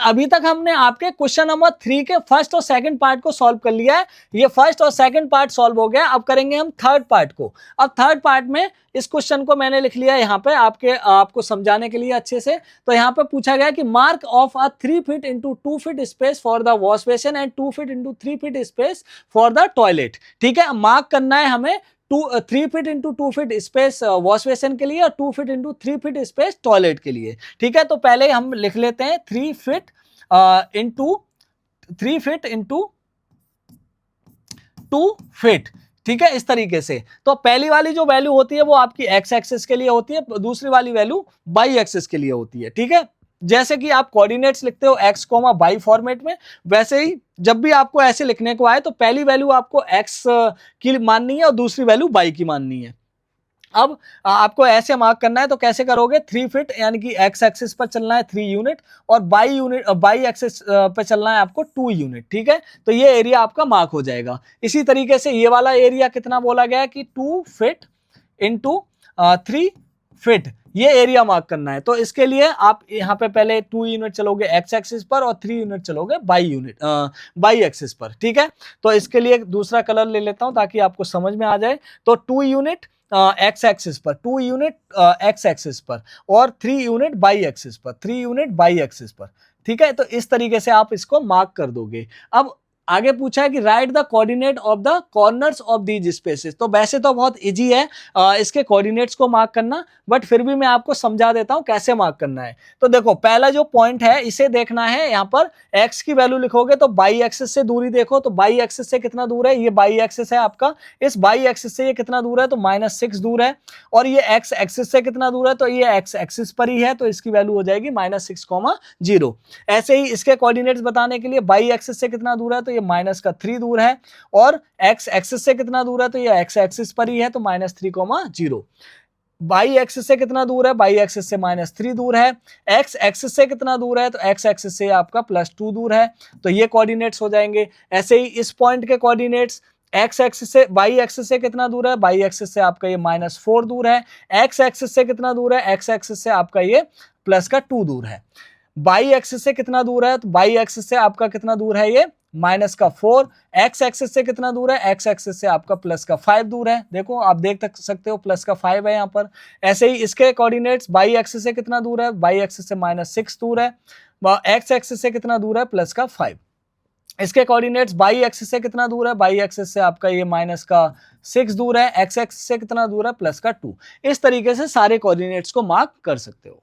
अभी तक हमने आपके क्वेश्चन नंबर 3 के फर्स्ट और सेकंड पार्ट को सॉल्व कर लिया है। ये फर्स्ट और सेकंड पार्ट सॉल्व हो गया। अब करेंगे हम थर्ड पार्ट को। अब थर्ड पार्ट में इस क्वेश्चन को मैंने लिख लिया यहाँ पे आपको समझाने के लिए अच्छे से। तो यहाँ पे पूछा गया कि mark of a 3 feet into 2 feet space for the wash basin and 2 feet into 3 feet space for the toilet. ठीक है, मार्क करना है हमें 3 feet into 2 feet space wash basin के लिए और 2 feet into 3 feet space toilet के लिए। ठीक है, तो पहले हम लिख लेते हैं 3 feet into 3 feet into 2 feet. ठीक है, इस तरीके से। तो पहली वाली जो वैल्यू होती है वो आपकी एक्स एक्सिस के लिए होती है, दूसरी वाली वैल्यू वाई एक्सिस के लिए होती है। ठीक है, जैसे कि आप कोऑर्डिनेट्स लिखते हो एक्स कोमा वाई फॉर्मेट में, वैसे ही जब भी आपको ऐसे लिखने को आए तो पहली वैल्यू आपको एक्स की माननी है और दूसरी वैल्यू वाई की माननी है। अब आपको ऐसे मार्क करना है तो कैसे करोगे, 3 फीट यानी कि एक्स एक्सिस पर चलना है 3 यूनिट और वाई एक्सिस पर चलना है आपको 2 यूनिट। ठीक है, तो ये एरिया आपका मार्क हो जाएगा। इसी तरीके से ये वाला एरिया कितना बोला गया है कि 2 फीट इंटू 3 फीट, ये एरिया मार्क करना है। तो इसके लिए आप यहाँ पे पहले 2 यूनिट चलोगे एक्स एक्सिस पर और 3 यूनिट चलोगे वाई एक्सिस पर। ठीक है, तो इसके लिए दूसरा कलर ले लेता हूं ताकि आपको समझ में आ जाए। तो 2 यूनिट एक्स एक्सिस पर, 2 यूनिट एक्स एक्सिस पर और 3 यूनिट वाई एक्सिस पर, 3 यूनिट वाई एक्सिस पर। ठीक है, तो इस तरीके से आप इसको मार्क कर दोगे। अब आगे पूछा है कि right the coordinate of the corners of these spaces. तो वैसे तो बहुत इजी है इसके कोऑर्डिनेट्स को मार्क करना, बट फिर भी मैं आपको समझा देता हूं कैसे मार्क करना है। तो देखो, पहला जो पॉइंट है इसे देखना है। यहाँ पर x की वैल्यू लिखोगे तो बाई एक्सिस से दूरी देखो, तो बाई एक्सिस से कितना दूर है, ये बाई एक्सिस है आपका। इस बाई एक्सिस से ये कितना दूर है, तो -6 दूर है। और ये x एक्सिस से कितना दूर है, तो ये x एक्सिस पर ही है, तो इसकी वैल्यू हो जाएगी -6,0। ऐसे ही इसके कोऑर्डिनेट्स बताने के लिए बाई एक्सिस से कितना दूर है, तो ये -3 दूर है। और x एक्सिस से कितना दूर है, तो ये x एक्सिस पर ही है, तो -3,0। बाई एक्सिस से कितना दूर है, बाई एक्सिस से -3 दूर है। x एक्सिस से कितना दूर है, तो x एक्सिस से आपका +2 दूर है। तो ये कोऑर्डिनेट्स हो जाएंगे। ऐसे ही इस पॉइंट के कोऑर्डिनेट्स x एक्सिस से बाई एक्सिस से कितना दूर है, बाई एक्सिस से आपका ये -4 दूर है। x एक्सिस से कितना दूर है, x एक्सिस से आपका ये +2 दूर है। बाई एक्सिस से कितना दूर है, तो बाई एक्सिस से आपका कितना दूर है, ये -4। एक्स एक्सिस से कितना दूर है, एक्स एक्सिस से आपका +5 दूर है। देखो, आप देख सकते हो +5 है यहाँ पर। ऐसे ही इसके कोऑर्डिनेट्स बाई एक्सिस से कितना दूर है, बाई एक्सिस से -6 दूर है। एक्स एक्सिस से कितना दूर है, +5। इसके कोऑर्डिनेट्स बाई एक्सिस से कितना दूर है, बाई एक्सिस से आपका ये -6 दूर है। एक्स एक्सिस से कितना दूर है, +2। इस तरीके से सारे कोऑर्डिनेट्स को मार्क कर सकते हो।